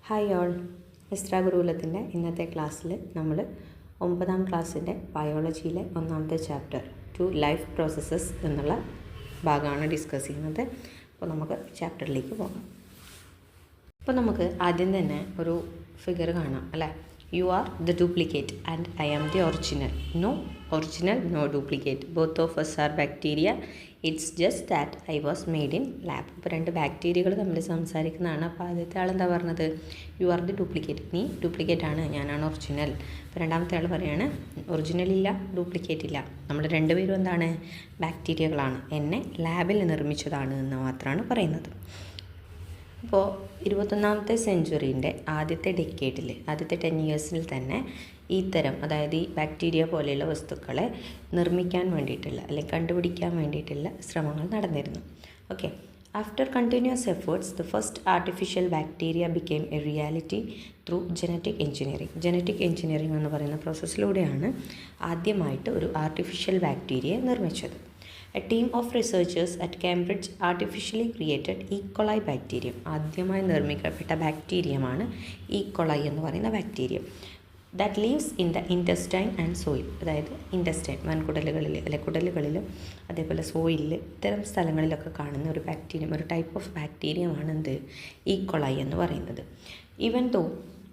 Hi all, Isra ഗുരുകുലത്തിൻ്റെ ഇന്നത്തെ ക്ലാസ്സിൽ നമ്മൾ 9ാം ക്ലാസ്സിൻ്റെ ബയോളജിയിലെ 1ാമത്തെ ചാപ്റ്റർ ടു ലൈഫ് പ്രോസസ്സസ് എന്നുള്ള ഭാഗമാണ് ഡിസ്കസ് ചെയ്യുന്നത്. അപ്പോൾ നമുക്ക് ചാപ്റ്ററിലേക്ക് പോകാം. അപ്പോൾ നമുക്ക് ആദ്യം തന്നെ ഒരു ഫിഗർ കാണാം അല്ലേ. You are the duplicate and I am the original. No original, no duplicate. Both of us are bacteria. It's just that I was made in lab. അപ്പോൾ രണ്ട് ബാക്ടീരിയകൾ തമ്മിൽ സംസാരിക്കുന്നതാണ്. അപ്പോൾ ആദ്യത്തെ ആൾ എന്താ പറഞ്ഞത്? You are the duplicate. നീ ഡ്യൂപ്ലിക്കേറ്റ് ആണ്, ഞാനാണ് ഒറിജിനൽ. അപ്പോൾ രണ്ടാമത്തെ ആൾ പറയാണ് ഒറിജിനൽ ഇല്ല, ഡ്യൂപ്ലിക്കേറ്റ് ഇല്ല. നമ്മൾ രണ്ടുപേരും എന്താണ്? ബാക്ടീരിയകളാണ്. എന്നെ ലാബിൽ നിർമ്മിച്ചതാണ് എന്ന് മാത്രമാണ് പറയുന്നത്. അപ്പോൾ 21ാമത്തെ സെഞ്ച്വറീൻ്റെ ആദ്യത്തെ ഡെക്കേഡിൽ, ആദ്യത്തെ 10 ഇയേഴ്സിൽ തന്നെ ഇത്തരം, അതായത് ഈ ബാക്ടീരിയ പോലെയുള്ള വസ്തുക്കളെ നിർമ്മിക്കാൻ വേണ്ടിയിട്ടുള്ള അല്ലെങ്കിൽ കണ്ടുപിടിക്കാൻ വേണ്ടിയിട്ടുള്ള ശ്രമങ്ങൾ നടന്നിരുന്നു. Okay, after continuous efforts the first artificial bacteria became A reality through genetic engineering. Genetic engineering എന്ന് പറയുന്ന പ്രോസസ്സിലൂടെയാണ് ആദ്യമായിട്ട് ഒരു ആർട്ടിഫിഷ്യൽ ബാക്ടീരിയയെ നിർമ്മിച്ചത്. A team of researchers at Cambridge artificially created E. coli bacterium. ആദ്യമായി നിർമ്മിക്കപ്പെട്ട ബാക്ടീരിയമാണ് E. coli എന്ന് പറയുന്ന bacterium. That leaves in the intestine and soil. അതായത് ഇൻറ്റസ്റ്റൈൻ, വൻകുടലുകളിൽ അല്ലെ കുടലുകളിലും അതേപോലെ സോയിലിൽ ഇത്തരം സ്ഥലങ്ങളിലൊക്കെ കാണുന്ന ഒരു ബാക്ടീരിയം, ഒരു ടൈപ്പ് ഓഫ് ബാക്ടീരിയമാണ് എന്ത്? E. coli എന്ന് പറയുന്നത്. Even though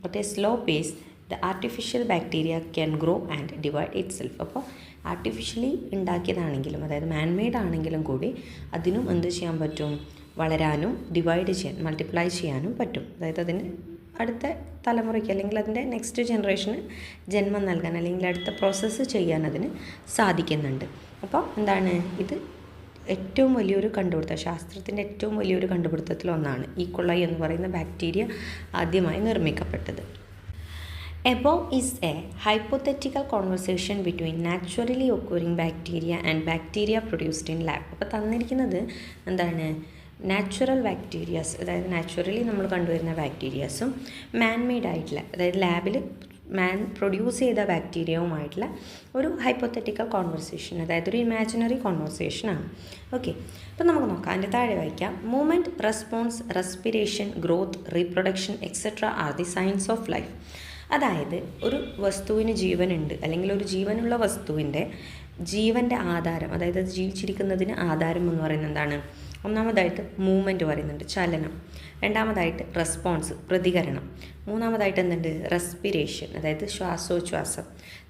at a slow pace the artificial bacteria can grow and divide itself. അപ്പോൾ ആർട്ടിഫിഷ്യലി ഉണ്ടാക്കിയതാണെങ്കിലും, അതായത് മാൻമെയ്ഡ് ആണെങ്കിലും കൂടി അതിനും എന്ത് ചെയ്യാൻ പറ്റും? വളരാനും ഡിവൈഡ് ചെയ്യാൻ, മൾട്ടിപ്ലൈ ചെയ്യാനും പറ്റും. അതായത് അതിന് അടുത്ത തലമുറയ്ക്ക് അല്ലെങ്കിൽ അതിൻ്റെ നെക്സ്റ്റ് ജനറേഷന് ജന്മം നൽകാൻ അല്ലെങ്കിൽ അടുത്ത പ്രോസസ്സ് ചെയ്യാൻ അതിന് സാധിക്കുന്നുണ്ട്. അപ്പോൾ എന്താണ് ഇത്? ഏറ്റവും വലിയൊരു കണ്ടുപിടുത്തം, ശാസ്ത്രത്തിൻ്റെ ഏറ്റവും വലിയൊരു കണ്ടുപിടുത്തത്തിലൊന്നാണ് ഈ കൊളൈ എന്ന് പറയുന്ന ബാക്ടീരിയ ആദ്യമായി നിർമ്മിക്കപ്പെട്ടത്. Above is a hypothetical conversation between naturally occurring bacteria and bacteria produced in lab. അപ്പോൾ തന്നിരിക്കുന്നത് എന്താണ്? നാച്ചുറൽ ബാക്ടീരിയാസ്, അതായത് നാച്ചുറലി നമ്മൾ കണ്ടുവരുന്ന ബാക്ടീരിയാസും മാൻമെയ്ഡ് ആയിട്ടുള്ള, അതായത് ലാബിൽ പ്രൊഡ്യൂസ് ചെയ്ത ബാക്ടീരിയവുമായിട്ടുള്ള ഒരു ഹൈപ്പോത്തറ്റിക്കൽ കോൺവെർസേഷൻ, അതായത് ഒരു ഇമാജിനറി കോൺവെർസേഷനാണ്. ഓക്കെ, അപ്പോൾ നമുക്ക് നോക്കാം. അതിൻ്റെ താഴെ വായിക്കാം. Movement, response, respiration, growth, reproduction etcetera are the science of life. അതായത് ഒരു വസ്തുവിന് ജീവനുണ്ട് അല്ലെങ്കിൽ ഒരു ജീവനുള്ള വസ്തുവിൻ്റെ ജീവൻ്റെ ആധാരം, അതായത് അത് ജീവിച്ചിരിക്കുന്നതിന് ആധാരം എന്ന് പറയുന്നത് എന്താണ്? ഒന്നാമതായിട്ട് മൂവ്മെൻറ്റ് പറയുന്നുണ്ട്, ചലനം. രണ്ടാമതായിട്ട് റെസ്പോൺസ്, പ്രതികരണം. മൂന്നാമതായിട്ട് എന്തുണ്ട്? റെസ്പിറേഷൻ, അതായത് ശ്വാസോച്ഛ്വാസം.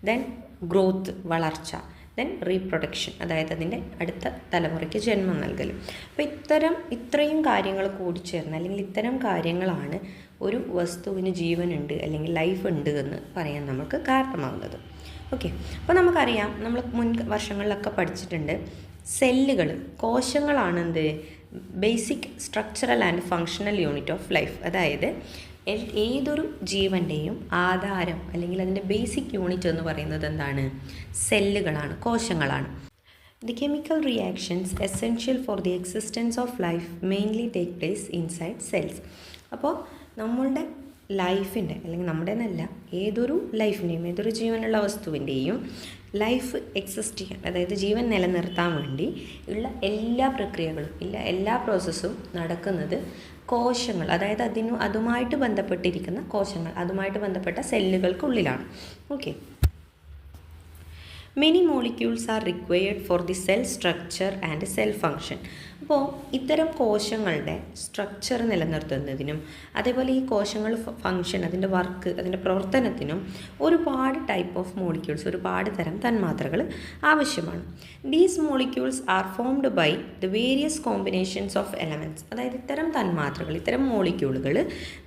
ദെൻ ഗ്രോത്ത്, വളർച്ച. ദെൻ റീപ്രൊഡക്ഷൻ, അതായത് അതിൻ്റെ അടുത്ത തലമുറയ്ക്ക് ജന്മം നൽകൽ. അപ്പോൾ ഇത്രയും കാര്യങ്ങൾ കൂടിച്ചേർന്ന് അല്ലെങ്കിൽ ഇത്തരം കാര്യങ്ങളാണ് ഒരു വസ്തുവിന് ജീവനുണ്ട് അല്ലെങ്കിൽ ലൈഫ് ഉണ്ട് എന്ന് പറയാൻ നമുക്ക് കാരണമാകുന്നത്. ഓക്കെ, അപ്പോൾ നമുക്കറിയാം, നമ്മൾ മുൻ വർഷങ്ങളിലൊക്കെ പഠിച്ചിട്ടുണ്ട്, സെല്ലുകൾ, കോശങ്ങളാണ് എന്ത്? Basic structural and functional unit of life. അതായത് ഏതൊരു ജീവൻ്റെയും ആധാരം അല്ലെങ്കിൽ അതിൻ്റെ ബേസിക് യൂണിറ്റ് എന്ന് പറയുന്നത് എന്താണ്? സെല്ലുകളാണ്, കോശങ്ങളാണ്. The chemical reactions essential for the existence of life mainly take place inside cells. അപ്പോൾ നമ്മളുടെ ലൈഫിൻ്റെ അല്ലെങ്കിൽ നമ്മുടെ എന്നല്ല, ഏതൊരു ലൈഫിൻ്റെയും, ഏതൊരു ജീവനുള്ള വസ്തുവിൻ്റെയും ലൈഫ് എക്സിസ്റ്റ് ചെയ്യാൻ, അതായത് ജീവൻ നിലനിർത്താൻ വേണ്ടി ഉള്ള എല്ലാ പ്രക്രിയകളും എല്ലാ പ്രോസസ്സും നടക്കുന്നത് കോശങ്ങൾ, അതായത് അതുമായിട്ട് ബന്ധപ്പെട്ടിരിക്കുന്ന കോശങ്ങൾ, അതുമായിട്ട് ബന്ധപ്പെട്ട സെല്ലുകൾക്കുള്ളിലാണ്. Okay, many molecules are required for the cell structure and cell function. അപ്പോൾ ഇത്തരം കോശങ്ങളുടെ സ്ട്രക്ചർ നിലനിർത്തുന്നതിനും അതേപോലെ ഈ കോശങ്ങൾ ഫങ്ഷൻ, അതിൻ്റെ വർക്ക്, അതിൻ്റെ പ്രവർത്തനത്തിനും ഒരുപാട് ടൈപ്പ് ഓഫ് മോളിക്യൂൾസ്, ഒരുപാട് തരം തന്മാത്രകൾ ആവശ്യമാണ്. These molecules are formed by the various combinations of elements. അതായത് ഇത്തരം തന്മാത്രകൾ, ഇത്തരം മോളിക്യൂളുകൾ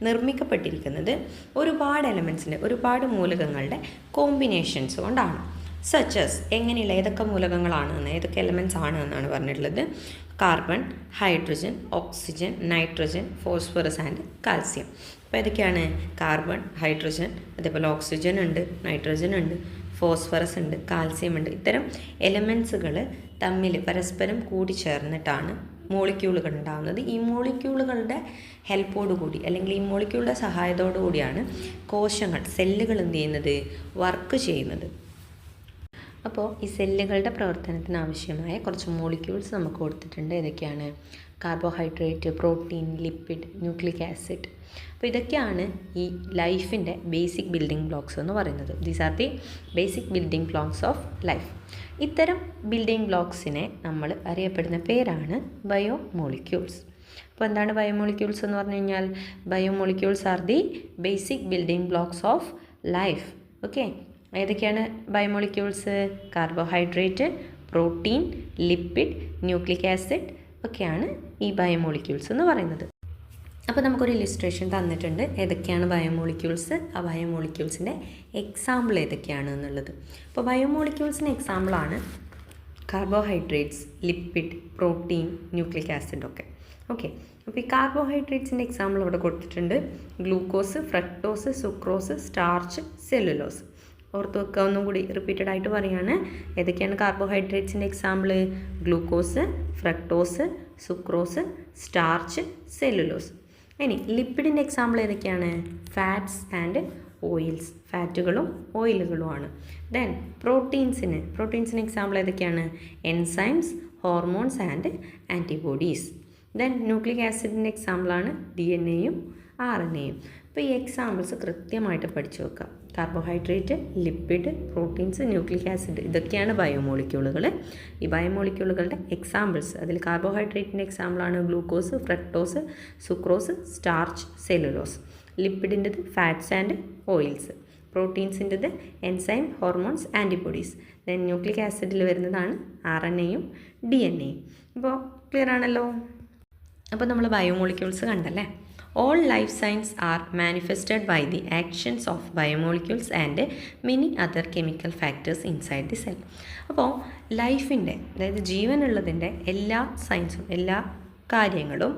നിർമ്മിക്കപ്പെട്ടിരിക്കുന്നത് ഒരുപാട് എലമെൻറ്റ്സിൻ്റെ, ഒരുപാട് മൂലകങ്ങളുടെ കോമ്പിനേഷൻസ് കൊണ്ടാണ്. സച്ചസ്, എങ്ങനെയുള്ള ഏതൊക്കെ മൂലകങ്ങളാണ്, ഏതൊക്കെ എലമെൻറ്റ്സ് ആണ് എന്നാണ് പറഞ്ഞിട്ടുള്ളത്? Carbon, hydrogen, oxygen, nitrogen, phosphorus and calcium. അപ്പോൾ ഏതൊക്കെയാണ്? കാർബൺ, ഹൈഡ്രജൻ, അതേപോലെ ഓക്സിജൻ ഉണ്ട്, നൈട്രജൻ ഉണ്ട്, ഫോസ്ഫറസ് ഉണ്ട്, കാൽസ്യം ഉണ്ട്. ഇത്തരം എലമെൻറ്റ്സുകൾ തമ്മിൽ പരസ്പരം കൂടിച്ചേർന്നിട്ടാണ് മോളിക്യൂളുകൾ ഉണ്ടാകുന്നത്. ഈ മോളിക്യൂളുകളുടെ ഹെൽപ്പോടുകൂടി അല്ലെങ്കിൽ ഈ മോളിക്യൂളുടെ സഹായത്തോടു കൂടിയാണ് കോശങ്ങൾ, സെല്ലുകൾ എന്ത് ചെയ്യുന്നത്? വർക്ക് ചെയ്യുന്നത്. അപ്പോൾ ഈ സെല്ലുകളുടെ പ്രവർത്തനത്തിന് ആവശ്യമായ കുറച്ച് മോളിക്യൂൾസ് നമുക്ക് കൊടുത്തിട്ടുണ്ട്. ഏതൊക്കെയാണ്? Carbohydrate, protein, lipid, nucleic acid. അപ്പോൾ ഇതൊക്കെയാണ് ഈ ലൈഫിൻ്റെ ബേസിക് ബിൽഡിംഗ് ബ്ലോക്സ് എന്ന് പറയുന്നത്. These are the basic building blocks of life. ഇത്തരം ബിൽഡിംഗ് ബ്ലോക്സിനെ നമ്മൾ അറിയപ്പെടുന്ന പേരാണ് ബയോമോളിക്യൂൾസ്. അപ്പോൾ എന്താണ് ബയോമോളിക്യൂൾസ് എന്ന് പറഞ്ഞു കഴിഞ്ഞാൽ? Biomolecules are the basic building blocks of life. Okay, ഏതൊക്കെയാണ് biomolecules? Carbohydrate, protein, lipid, nucleic acid ഒക്കെയാണ് ഈ ബയോമോളിക്യൂൾസ് എന്ന് പറയുന്നത്. അപ്പോൾ നമുക്കൊരു ഇല്ലുസ്ട്രേഷൻ തന്നിട്ടുണ്ട് ഏതൊക്കെയാണ് ബയോമോളിക്യൂൾസ്, ആ ബയോമോളിക്യൂൾസിൻ്റെ എക്സാമ്പിൾ ഏതൊക്കെയാണ് എന്നുള്ളത്. അപ്പോൾ ബയോമോളിക്യൂൾസിന് എക്സാമ്പിളാണ് carbohydrates, lipid, protein, nucleic acid ഒക്കെ. ഓക്കെ, അപ്പോൾ ഈ കാർബോഹൈഡ്രേറ്റ്സിൻ്റെ എക്സാമ്പിൾ ഇവിടെ കൊടുത്തിട്ടുണ്ട്. Glucose, fructose, sucrose, starch, cellulose. ഓർത്ത് വെക്കുക, ഒന്നും കൂടി റിപ്പീറ്റഡ് ആയിട്ട് പറയുകയാണ്. ഏതൊക്കെയാണ് കാർബോഹൈഡ്രേറ്റ്സിൻ്റെ example? Glucose, fructose, sucrose, starch, cellulose. ഇനി ലിപ്പിഡിൻ്റെ എക്സാമ്പിൾ ഏതൊക്കെയാണ്? Fats and oils. ഫാറ്റുകളും ഓയിലുകളുമാണ്. ദെൻ പ്രോട്ടീൻസിന് എക്സാമ്പിൾ ഏതൊക്കെയാണ്? Enzymes, hormones and antibodies. Then nucleic ആസിഡിൻ്റെ എക്സാമ്പിളാണ് DNA-യും RNA-യും. അപ്പോൾ ഈ എക്സാമ്പിൾസ് കൃത്യമായിട്ട് പഠിച്ചു വെക്കുക. Carbohydrate, lipid, proteins, nucleic acid ഇതൊക്കെയാണ് ബയോമോളിക്യൂളുകൾ. ഈ ബയോമോളിക്യൂളുകളുടെ എക്സാമ്പിൾസ്, അതിൽ കാർബോഹൈഡ്രേറ്റിൻ്റെ എക്സാമ്പിളാണ് glucose, fructose, sucrose, starch, cellulose. ലിപ്പിഡിൻ്റെത് ഫാറ്റ്സ് ആൻഡ് ഓയിൽസ്. പ്രോട്ടീൻസിൻ്റെത് enzyme, hormones, antibodies. Then nucleic ആസിഡിൽ വരുന്നതാണ് RNA-യും DNA-യും. അപ്പോൾ ക്ലിയർ ആണല്ലോ. അപ്പോൾ നമ്മൾ ബയോമോളിക്യൂൾസ് കണ്ടല്ലേ. All life signs are manifested by the actions of biomolecules and many other chemical factors inside the cell. അപ്പോൾ ലൈഫിൻ്റെ, അതായത് ജീവനുള്ളതിൻ്റെ എല്ലാ സയൻസും എല്ലാ കാര്യങ്ങളും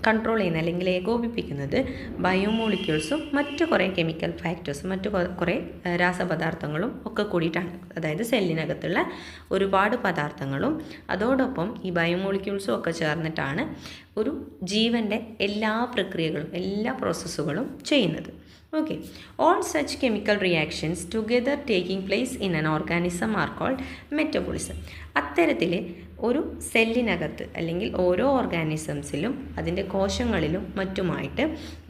കൺട്രോൾ ചെയ്യുന്ന അല്ലെങ്കിൽ ഏകോപിപ്പിക്കുന്നത് ബയോമോളിക്യൂൾസും മറ്റു കുറേ കെമിക്കൽ ഫാക്ടേഴ്സും മറ്റു കുറേ രാസപദാർത്ഥങ്ങളും ഒക്കെ കൂടിയിട്ടാണ്. അതായത് സെല്ലിനകത്തുള്ള ഒരുപാട് പദാർത്ഥങ്ങളും അതോടൊപ്പം ഈ ബയോമോളിക്യൂൾസും ഒക്കെ ചേർന്നിട്ടാണ് ഒരു ജീവൻ്റെ എല്ലാ പ്രക്രിയകളും എല്ലാ പ്രോസസ്സുകളും ചെയ്യുന്നത്. Okay, all such chemical reactions together taking place in an organism are called metabolism. അത്തരത്തിൽ ഒരു സെല്ലിനകത്ത് അല്ലെങ്കിൽ ഓരോ ഓർഗാനിസംസിലും അതിൻ്റെ കോശങ്ങളിലും മറ്റുമായിട്ട്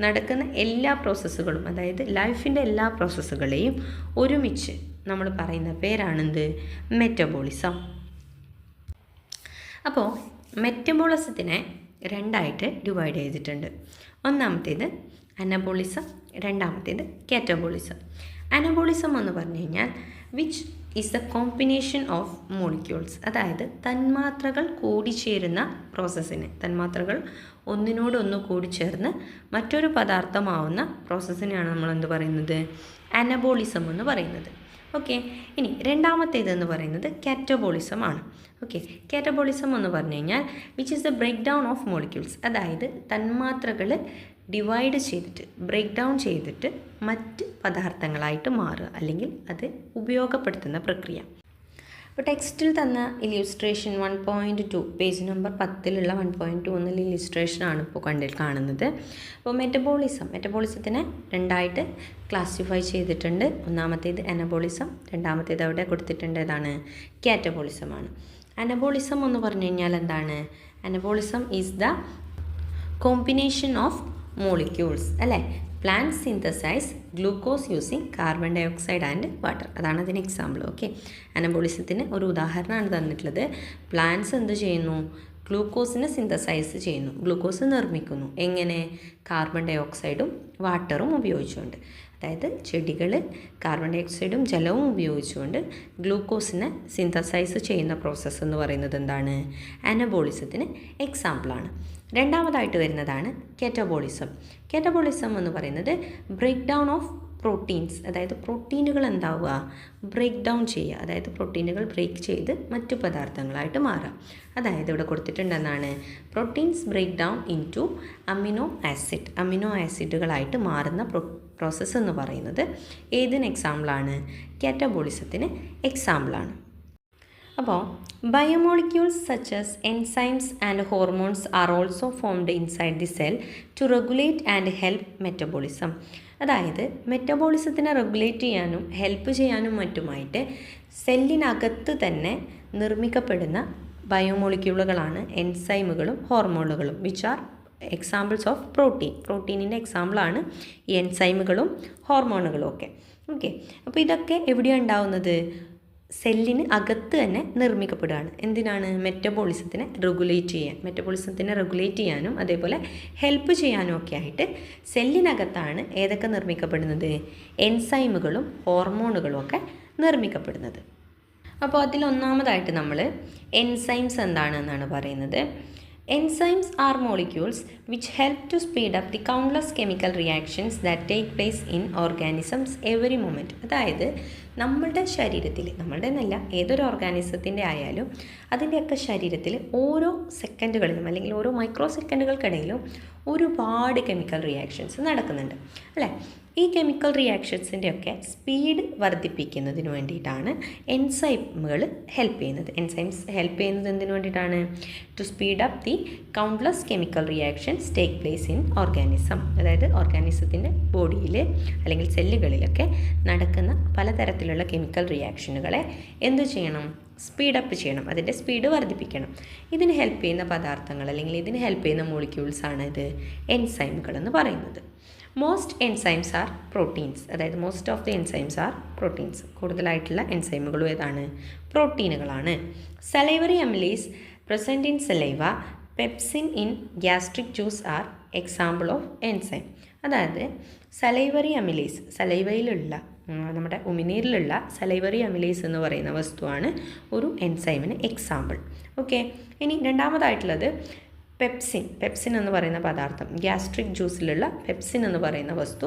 നടക്കുന്ന എല്ലാ പ്രോസസ്സുകളും, അതായത് ലൈഫിൻ്റെ എല്ലാ പ്രോസസ്സുകളെയും ഒരുമിച്ച് നമ്മൾ പറയുന്ന പേരാണെന്ത്? മെറ്റബോളിസം. അപ്പോൾ മെറ്റബോളിസത്തിനെ രണ്ടായിട്ട് ഡിവൈഡ് ചെയ്തിട്ടുണ്ട്. ഒന്നാമത്തേത് അനബോളിസം, രണ്ടാമത്തേത് കാറ്റബോളിസം. അനബോളിസം എന്ന് പറഞ്ഞു കഴിഞ്ഞാൽ which is the combination of molecules, അതായത് തന്മാത്രകൾ കൂടിച്ചേരുന്ന പ്രോസസ്സിനെ, തന്മാത്രകൾ ഒന്നിനോടൊന്ന് കൂടിച്ചേർന്ന് മറ്റൊരു പദാർത്ഥമാവുന്ന പ്രോസസ്സിനെയാണ് നമ്മൾ എന്ത് പറയുന്നത്? അനബോളിസം എന്ന് പറയുന്നത്. ഓക്കെ, ഇനി രണ്ടാമത്തേതെന്ന് പറയുന്നത് കാറ്റബോളിസം ആണ്. ഓക്കെ, കാറ്റബോളിസം എന്ന് പറഞ്ഞു കഴിഞ്ഞാൽ which is the break down of molecules, അതായത് തന്മാത്രകൾ ഡിവൈഡ് ചെയ്തിട്ട് ബ്രേക്ക് ഡൗൺ ചെയ്തിട്ട് മറ്റ് പദാർത്ഥങ്ങളായിട്ട് മാറുക അല്ലെങ്കിൽ അത് ഉപയോഗപ്പെടുത്തുന്ന പ്രക്രിയ. അപ്പോൾ ടെക്സ്റ്റിൽ തന്ന ഇല്യൂസ്ട്രേഷൻ 1.2 പേജ് നമ്പർ 10 1.2 എന്നുള്ള ഇല്യൂസ്ട്രേഷനാണ് ഇപ്പോൾ കാണുന്നത്. അപ്പോൾ മെറ്റബോളിസത്തിനെ രണ്ടായിട്ട് ക്ലാസിഫൈ ചെയ്തിട്ടുണ്ട്. ഒന്നാമത്തേത് അനബോളിസം, രണ്ടാമത്തേത് അവിടെ കൊടുത്തിട്ടുണ്ട് ഏതാണ്? കാറ്റബോളിസമാണ്. അനബോളിസം എന്ന് പറഞ്ഞു കഴിഞ്ഞാൽ എന്താണ്? Anabolism is the combination of molecules, അല്ലേ? Plant synthesize glucose using carbon dioxide and water. അതാണ് അതിന് എക്സാമ്പിൾ. ഓക്കെ, അനബോളിസത്തിന് ഒരു ഉദാഹരണമാണ് തന്നിട്ടുള്ളത്. പ്ലാന്റ്സ് എന്ത് ചെയ്യുന്നു? ഗ്ലൂക്കോസിനെ സിന്തസൈസ് ചെയ്യുന്നു, ഗ്ലൂക്കോസ് നിർമ്മിക്കുന്നു. എങ്ങനെ? കാർബൺ ഡൈ ഓക്സൈഡും വാട്ടറും ഉപയോഗിച്ചുകൊണ്ട്. അതായത് ചെടികൾ കാർബൺ ഡൈ ഓക്സൈഡും ജലവും ഉപയോഗിച്ചുകൊണ്ട് ഗ്ലൂക്കോസിനെ സിന്തസൈസ് ചെയ്യുന്ന പ്രോസസ്സ് എന്ന് പറയുന്നത് എന്താണ്? അനബോളിസത്തിന് എക്സാമ്പിളാണ്. രണ്ടാമതായിട്ട് വരുന്നതാണ് കാറ്റബോളിസം. കാറ്റബോളിസം എന്ന് പറയുന്നത് ബ്രേക്ക് ഡൗൺ ഓഫ് പ്രോട്ടീൻസ്, അതായത് പ്രോട്ടീനുകൾ എന്താവുക? ബ്രേക്ക് ഡൗൺ ചെയ്യുക, അതായത് പ്രോട്ടീനുകൾ ബ്രേക്ക് ചെയ്ത് മറ്റു പദാർത്ഥങ്ങളായിട്ട് മാറുക. അതായത് ഇവിടെ കൊടുത്തിട്ടുണ്ടെന്നാണ് proteins break down into amino ആസിഡുകളായിട്ട് മാറുന്ന പ്രോസസ്സ് എന്ന് പറയുന്നത് ഏതിന് എക്സാമ്പിളാണ്? കാറ്റബോളിസത്തിന് എക്സാമ്പിളാണ്. അപ്പോൾ biomolecules such as enzymes and hormones are also formed inside the cell to regulate and help metabolism. അതായത് മെറ്റബോളിസത്തിനെ റെഗുലേറ്റ് ചെയ്യാനും ഹെൽപ്പ് ചെയ്യാനും മറ്റുമായിട്ട് സെല്ലിനകത്ത് തന്നെ നിർമ്മിക്കപ്പെടുന്ന ബയോമോളിക്യൂളുകളാണ് എൻസൈമുകളും ഹോർമോണുകളും, വിച്ച് ആർ എക്സാമ്പിൾസ് ഓഫ് പ്രോട്ടീനിൻ്റെ എക്സാമ്പിളാണ് ഈ എൻസൈമുകളും ഹോർമോണുകളും ഒക്കെ. ഓക്കെ, അപ്പോൾ ഇതൊക്കെ എവിടെയാണ് ഉണ്ടാവുന്നത്? സെല്ലിന് അകത്ത് തന്നെ നിർമ്മിക്കപ്പെടുകയാണ്. എന്തിനാണ്? മെറ്റബോളിസത്തിനെ റെഗുലേറ്റ് ചെയ്യാനും അതേപോലെ ഹെൽപ്പ് ചെയ്യാനും ഒക്കെ ആയിട്ട് സെല്ലിനകത്താണ് ഏതൊക്കെ നിർമ്മിക്കപ്പെടുന്നത്? എൻസൈമുകളും ഹോർമോണുകളും ഒക്കെ നിർമ്മിക്കപ്പെടുന്നത്. അപ്പോൾ അതിലൊന്നാമതായിട്ട് നമ്മൾ എൻസൈംസ് എന്താണെന്നാണ് പറയുന്നത്. Enzymes are molecules which help to speed up the countless chemical reactions that take place in organisms every moment. അതായത് നമ്മളുടെ ശരീരത്തിൽ, നമ്മളുടെ എന്നല്ല ഏതൊരു ഓർഗാനിസത്തിൻ്റെ ആയാലും അതിൻ്റെയൊക്കെ ശരീരത്തിൽ ഓരോ സെക്കൻഡുകളിലും അല്ലെങ്കിൽ ഓരോ മൈക്രോ സെക്കൻഡുകൾക്കിടയിലും ഒരുപാട് കെമിക്കൽ റിയാക്ഷൻസ് നടക്കുന്നുണ്ട് അല്ലേ? ഈ കെമിക്കൽ റിയാക്ഷൻസിൻ്റെയൊക്കെ സ്പീഡ് വർദ്ധിപ്പിക്കുന്നതിന് വേണ്ടിയിട്ടാണ് എൻസൈമുകൾ ഹെൽപ്പ് ചെയ്യുന്നത്. എൻസൈംസ് ഹെൽപ്പ് ചെയ്യുന്നത് എന്തിനു വേണ്ടിയിട്ടാണ്? To speed up the countless chemical reactions take place in organism. അതായത് ഓർഗാനിസത്തിൻ്റെ ബോഡിയിൽ അല്ലെങ്കിൽ സെല്ലുകളിലൊക്കെ നടക്കുന്ന പലതരത്തിലുള്ള കെമിക്കൽ റിയാക്ഷനുകളെ എന്തു ചെയ്യണം? സ്പീഡപ്പ് ചെയ്യണം, അതിൻ്റെ സ്പീഡ് വർദ്ധിപ്പിക്കണം. ഇതിന് ഹെൽപ്പ് ചെയ്യുന്ന പദാർത്ഥങ്ങൾ അല്ലെങ്കിൽ ഇതിന് ഹെൽപ്പ് ചെയ്യുന്ന മോളിക്യൂൾസാണ് ഇത് എൻസൈമുകൾ എന്ന് പറയുന്നത്. Most enzymes are proteins. അതായത് most of the enzymes are proteins. കൂടുതലായിട്ടുള്ള എൻസൈമുകളും ഏതാണ്? പ്രോട്ടീനുകളാണ്. Salivary amylase present in saliva, pepsin in gastric juice are example of enzyme. അതായത് സലൈവറി അമിലേസ്, സലൈവയിലുള്ള നമ്മുടെ ഉമിനീരിലുള്ള സലൈവറി അമിലേസ് എന്ന് പറയുന്ന വസ്തുവാണ് ഒരു എൻസൈമിന് എക്സാമ്പിൾ. ഓക്കെ, ഇനി രണ്ടാമതായിട്ടുള്ളത് പെപ്സിൻ എന്ന് പറയുന്ന പദാർത്ഥം, ഗ്യാസ്ട്രിക് ജ്യൂസിലുള്ള പെപ്സിൻ എന്ന് പറയുന്ന വസ്തു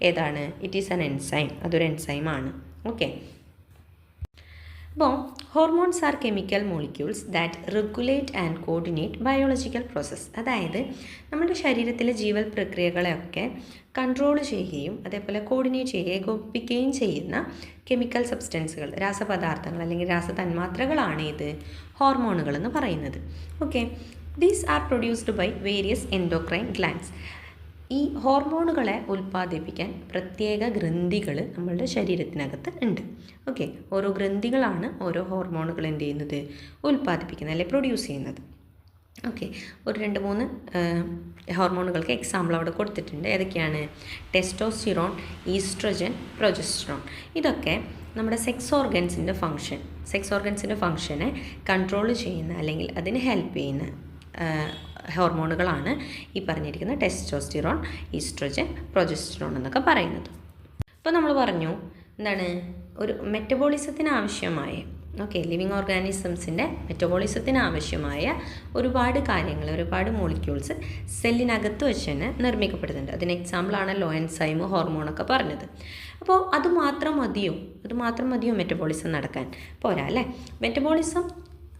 ഏതാണ്? ഇറ്റ് ഈസ് ആൻ എൻസൈം, അതൊരു എൻസൈമാണ്. ഓക്കെ, അപ്പോൾ hormones are chemical molecules that regulate and coordinate biological process. അതായത് നമ്മുടെ ശരീരത്തിലെ ജീവൽ പ്രക്രിയകളെയൊക്കെ കൺട്രോൾ ചെയ്യുകയും അതേപോലെ കോർഡിനേറ്റ് ചെയ്യുകയും ഏകോപിപ്പിക്കുകയും ചെയ്യുന്ന കെമിക്കൽ സബ്സ്റ്റൻസുകൾ, രാസപദാർത്ഥങ്ങൾ അല്ലെങ്കിൽ രാസതന്മാത്രകളാണ് ഇത് ഹോർമോണുകൾ എന്ന് പറയുന്നത്. Okay, these are produced by various endocrine glands. ഈ ഹോർമോണുകളെ ഉൽപ്പാദിപ്പിക്കാൻ പ്രത്യേക ഗ്രന്ഥികൾ നമ്മളുടെ ശരീരത്തിനകത്ത് ഉണ്ട്. ഓക്കെ, ഓരോ ഗ്രന്ഥികളാണ് ഓരോ ഹോർമോണുകൾ എന്ത് ചെയ്യുന്നത്? ഉൽപ്പാദിപ്പിക്കുന്നത് അല്ലെങ്കിൽ പ്രൊഡ്യൂസ് ചെയ്യുന്നത്. ഓക്കെ, ഒരു 2-3 ഹോർമോണുകൾക്ക് എക്സാമ്പിൾ അവിടെ കൊടുത്തിട്ടുണ്ട്. ഏതൊക്കെയാണ്? Testosterone, oestrogen, progesterone. ഇതൊക്കെ നമ്മുടെ സെക്സ് ഓർഗൻസിൻ്റെ ഫങ്ഷനെ കൺട്രോൾ ചെയ്യുന്ന അല്ലെങ്കിൽ അതിന് ഹെൽപ്പ് ചെയ്യുന്ന ഹോർമോണുകളാണ് ഈ പറഞ്ഞിരിക്കുന്ന ടെസ്റ്റോസ്റ്റിറോൺ, ഈസ്ട്രജൻ, പ്രൊജസ്ട്രോൺ എന്നൊക്കെ പറയുന്നത്. ഇപ്പോൾ നമ്മൾ പറഞ്ഞു എന്താണ്? ഒരു മെറ്റബോളിസത്തിന് ആവശ്യമായ ലിവിങ് ഓർഗാനിസംസിൻ്റെ മെറ്റബോളിസത്തിന് ആവശ്യമായ ഒരുപാട് കാര്യങ്ങൾ, ഒരുപാട് മോളിക്യൂൾസ് സെല്ലിനകത്ത് വെച്ച് തന്നെ നിർമ്മിക്കപ്പെടുന്നുണ്ട്. അതിന് എക്സാമ്പിളാണല്ലോ എൻസൈം, ഹോർമോണൊക്കെ പറഞ്ഞത്. അപ്പോൾ അതുമാത്രം മതിയോ മെറ്റബോളിസം നടക്കാൻ? പോരാ അല്ലേ? മെറ്റബോളിസം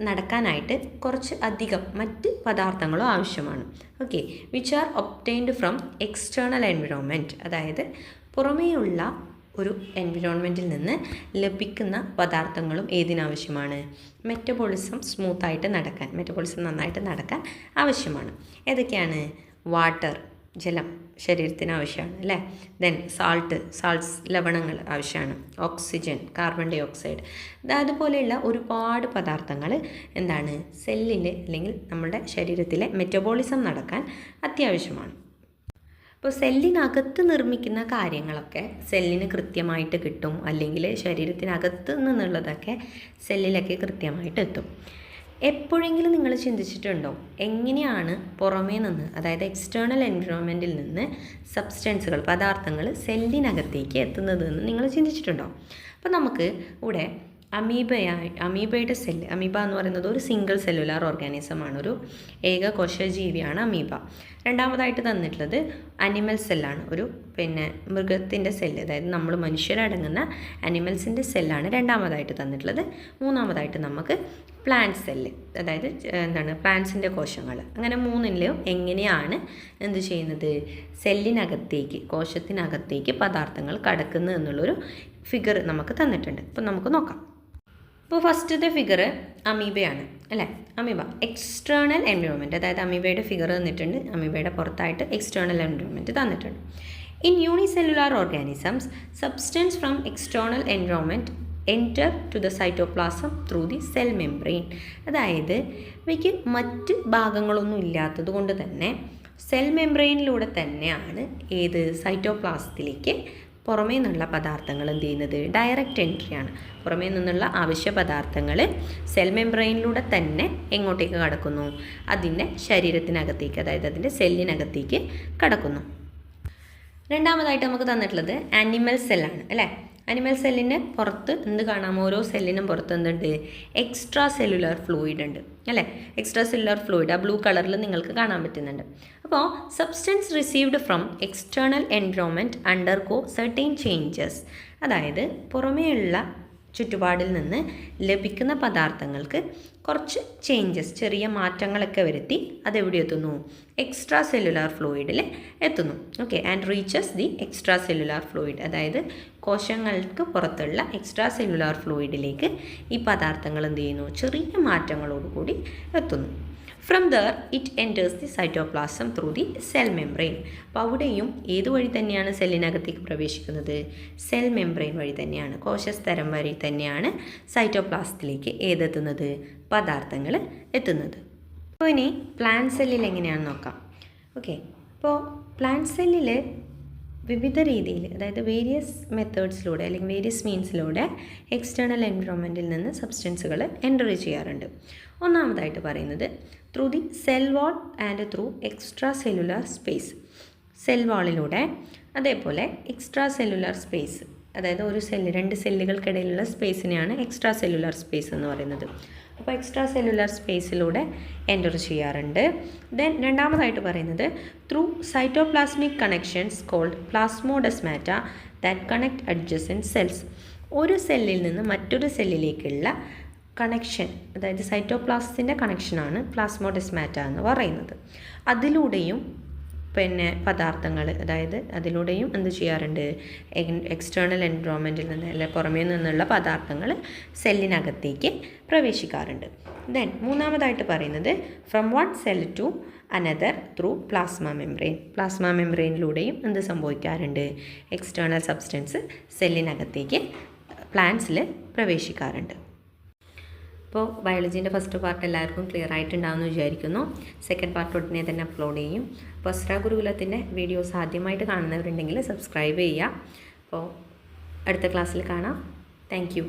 നടക്കാനായിട്ട് കുറച്ച് അധികം മറ്റ് പദാർത്ഥങ്ങളും ആവശ്യമാണ്. Okay, which are obtained from external environment. അതായത് പുറമേയുള്ള ഒരു എൻവിറോൺമെൻറ്റിൽ നിന്ന് ലഭിക്കുന്ന പദാർത്ഥങ്ങളും ഏതിനാവശ്യമാണ്? മെറ്റബോളിസം നന്നായിട്ട് നടക്കാൻ ആവശ്യമാണ്. ഏതൊക്കെയാണ്? വാട്ടർ, ജലം ശരീരത്തിന് ആവശ്യമാണ് അല്ലേ? ദെൻ സാൾട്ട്സ് ലവണങ്ങൾ ആവശ്യമാണ്. ഓക്സിജൻ, കാർബൺ ഡൈ ഓക്സൈഡ്, അതുപോലെയുള്ള ഒരുപാട് പദാർത്ഥങ്ങൾ എന്താണ്? സെല്ലിൽ അല്ലെങ്കിൽ നമ്മുടെ ശരീരത്തിലെ മെറ്റബോളിസം നടക്കാൻ അത്യാവശ്യമാണ്. അപ്പോൾ സെല്ലിനകത്ത് നിർമ്മിക്കുന്ന കാര്യങ്ങളൊക്കെ സെല്ലിന് കൃത്യമായിട്ട് കിട്ടും, അല്ലെങ്കിൽ ശരീരത്തിനകത്ത് നിന്നുള്ളതൊക്കെ സെല്ലിലൊക്കെ കൃത്യമായിട്ട് എത്തും. എപ്പോഴെങ്കിലും നിങ്ങൾ ചിന്തിച്ചിട്ടുണ്ടോ എങ്ങനെയാണ് പുറമേ നിന്ന്, അതായത് എക്സ്റ്റേണൽ എൻവിറോൺമെൻറ്റിൽ നിന്ന് സബ്സ്റ്റൻസുകൾ, പദാർത്ഥങ്ങൾ സെല്ലിനകത്തേക്ക് എത്തുന്നതെന്ന് നിങ്ങൾ ചിന്തിച്ചിട്ടുണ്ടോ? അപ്പോൾ നമുക്ക് ഇവിടെ അമീബയുടെ സെല്ല്, അമീബ എന്ന് പറയുന്നത് ഒരു സിംഗിൾ സെല്ലുലാർ ഓർഗാനിസമാണ്, ഒരു ഏകകോശജീവിയാണ് അമീബ. രണ്ടാമതായിട്ട് തന്നിട്ടുള്ളത് അനിമൽ സെല്ലാണ്, ഒരു മൃഗത്തിൻ്റെ സെല്ല്, അതായത് നമ്മൾ മനുഷ്യരടങ്ങുന്ന അനിമൽസിൻ്റെ സെല്ലാണ് രണ്ടാമതായിട്ട് തന്നിട്ടുള്ളത്. മൂന്നാമതായിട്ട് നമുക്ക് പ്ലാന്റ് സെല്ല്, അതായത് പ്ലാന്റ്സിൻ്റെ കോശങ്ങൾ. അങ്ങനെ മൂന്നിലും എങ്ങനെയാണ് എന്ത് ചെയ്യുന്നത്? സെല്ലിനകത്തേക്ക്, കോശത്തിനകത്തേക്ക് പദാർത്ഥങ്ങൾ കടക്കുന്നത് എന്നുള്ളൊരു ഫിഗർ നമുക്ക് തന്നിട്ടുണ്ട്. അപ്പോൾ നമുക്ക് നോക്കാം. ഇപ്പോൾ ഫസ്റ്റത്തെ ഫിഗർ അമീബയാണ് അല്ലേ? അമീബ എക്സ്റ്റേണൽ എൻവിറോൺമെൻറ്റ്, അതായത് അമീബയുടെ ഫിഗർ തന്നിട്ടുണ്ട്, അമീബയുടെ പുറത്തായിട്ട് എക്സ്റ്റേണൽ എൻവിറോൺമെൻറ്റ് തന്നിട്ടുണ്ട്. In unicellular organisms substance from external environment enter to the cytoplasm through the cell membrane. അതായത് ഇവയ്ക്ക് മറ്റ് ഭാഗങ്ങളൊന്നും ഇല്ലാത്തത് കൊണ്ട് തന്നെ സെൽ മെംബ്രെയിനിലൂടെ തന്നെയാണ് ഏത് സൈറ്റോപ്ലാസത്തിലേക്ക് പുറമേ നിന്നുള്ള പദാർത്ഥങ്ങൾ എന്ത് ചെയ്യുന്നത്, ഡയറക്റ്റ് എൻട്രിയാണ്. പുറമേ നിന്നുള്ള അവശ്യ പദാർത്ഥങ്ങൾ സെൽ മെംബ്രെയിനിലൂടെ തന്നെ എങ്ങോട്ടേക്ക് കടക്കുന്നു, അതിൻ്റെ ശരീരത്തിനകത്തേക്ക്, അതായത് അതിൻ്റെ സെല്ലിനകത്തേക്ക് കടക്കുന്നു. രണ്ടാമതായിട്ട് നമുക്ക് തന്നിട്ടുള്ളത് ആനിമൽ സെല്ലാണ് അല്ലേ. അനിമൽ സെല്ലിന് പുറത്ത് എന്ത് കാണാം, ഓരോ സെല്ലിനും പുറത്ത് എന്തുണ്ട്, എക്സ്ട്രാ സെല്ലുലാർ ഫ്ലൂയിഡ് ഉണ്ട് അല്ലേ. എക്സ്ട്രാ സെല്ലുലാർ ഫ്ലൂയിഡ് ആ ബ്ലൂ കളറിൽ നിങ്ങൾക്ക് കാണാൻ പറ്റുന്നുണ്ട്. അപ്പോൾ substance received from external environment undergo certain changes. അതായത് പുറമേയുള്ള ചുറ്റുപാടിൽ നിന്ന് ലഭിക്കുന്ന പദാർത്ഥങ്ങൾക്ക് കുറച്ച് ചേഞ്ചസ്, ചെറിയ മാറ്റങ്ങളൊക്കെ വരുത്തി അതെവിടെ എത്തുന്നു, എക്സ്ട്രാ സെല്ലുലാർ ഫ്ലൂയിഡിൽ എത്തുന്നു. Okay, and reaches the extra cellular fluid. അതായത് കോശങ്ങൾക്ക് പുറത്തുള്ള എക്സ്ട്രാ സെല്ലുലാർ ഫ്ലൂയിഡിലേക്ക് ഈ പദാർത്ഥങ്ങൾ എന്ത് ചെയ്യുന്നു, ചെറിയ മാറ്റങ്ങളോടുകൂടി എത്തുന്നു. From there it enters the cytoplasm through the cell membrane. അപ്പോൾ അവിടെയും ഏത് വഴി തന്നെയാണ് സെല്ലിനകത്തേക്ക് പ്രവേശിക്കുന്നത്, സെൽ മെംബ്രെയിൻ വഴി തന്നെയാണ്, കോശസ്തരം വഴി തന്നെയാണ് സൈറ്റോപ്ലാസത്തിലേക്ക് ഏതെത്തുന്നത്, പദാർത്ഥങ്ങൾ എത്തുന്നത്. അപ്പോൾ ഇനി പ്ലാന്റ് സെല്ലിൽ എങ്ങനെയാണെന്ന് നോക്കാം. ഓക്കെ, അപ്പോൾ പ്ലാന്റ് സെല്ലിൽ വിവിധ രീതിയിൽ, അതായത് വേരിയസ് മെത്തേഡ്സിലൂടെ അല്ലെങ്കിൽ വേരിയസ് മീൻസിലൂടെ എക്സ്റ്റേണൽ എൻവയോൺമെൻറ്റിൽ നിന്ന് സബ്സ്റ്റൻസുകൾ എൻ്റർ ചെയ്യാറുണ്ട്. ഒന്നാമതായിട്ട് പറയുന്നത് through the cell wall and through extracellular space. Cell വാളിലൂടെ, അതേപോലെ എക്സ്ട്രാ സെല്ലുലാർ സ്പേസ്, അതായത് ഒരു സെല്ല്, രണ്ട് സെല്ലുകൾക്കിടയിലുള്ള സ്പേസിനെയാണ് എക്സ്ട്രാ സെല്ലുലാർ സ്പേസ് എന്ന് പറയുന്നത്. അപ്പോൾ എക്സ്ട്രാ സെല്ലുലാർ സ്പേസിലൂടെ എൻ്റർ ചെയ്യാറുണ്ട്. ദെൻ രണ്ടാമതായിട്ട് പറയുന്നത് through cytoplasmic connections called plasmodesmata that connect adjacent cells. ഒരു സെല്ലിൽ നിന്ന് മറ്റൊരു സെല്ലിലേക്കുള്ള കണക്ഷൻ, അതായത് സൈറ്റോപ്ലാസത്തിൻ്റെ കണക്ഷനാണ് പ്ലാസ്മോഡെസ്മാറ്റ എന്ന് പറയുന്നത്. അതിലൂടെയും പദാർത്ഥങ്ങൾ, അതായത് അതിലൂടെയും എന്ത് ചെയ്യാറുണ്ട്, എക്സ്റ്റേണൽ എൻവയോൺമെൻറ്റിൽ നിന്ന് അല്ലെ പുറമേ നിന്നുള്ള പദാർത്ഥങ്ങൾ സെല്ലിനകത്തേക്ക് പ്രവേശിക്കാറുണ്ട്. ദെൻ മൂന്നാമതായിട്ട് പറയുന്നത് from one cell to another through plasma membrane. Plasma മെംബ്രെയിനിലൂടെയും എന്ത് സംഭവിക്കാറുണ്ട്, എക്സ്റ്റേണൽ സബ്സ്റ്റൻസ് സെല്ലിനകത്തേക്ക് പ്ലാന്റ്സിൽ പ്രവേശിക്കാറുണ്ട്. അപ്പോൾ ബയോളജീൻ്റെ ഫസ്റ്റ് പാർട്ട് എല്ലാവർക്കും ക്ലിയർ ആയിട്ടുണ്ടാകുമെന്ന് വിചാരിക്കുന്നു. സെക്കൻഡ് പാർട്ട് ഉടനെ തന്നെ അപ്ലോഡ് ചെയ്യും. അപ്പോൾ അസ്ര ഗുരുകുലത്തിൻ്റെ വീഡിയോസ് ആദ്യമായിട്ട് കാണുന്നവരുണ്ടെങ്കിൽ സബ്സ്ക്രൈബ് ചെയ്യുക. അപ്പോൾ അടുത്ത ക്ലാസ്സിൽ കാണാം. Thank you.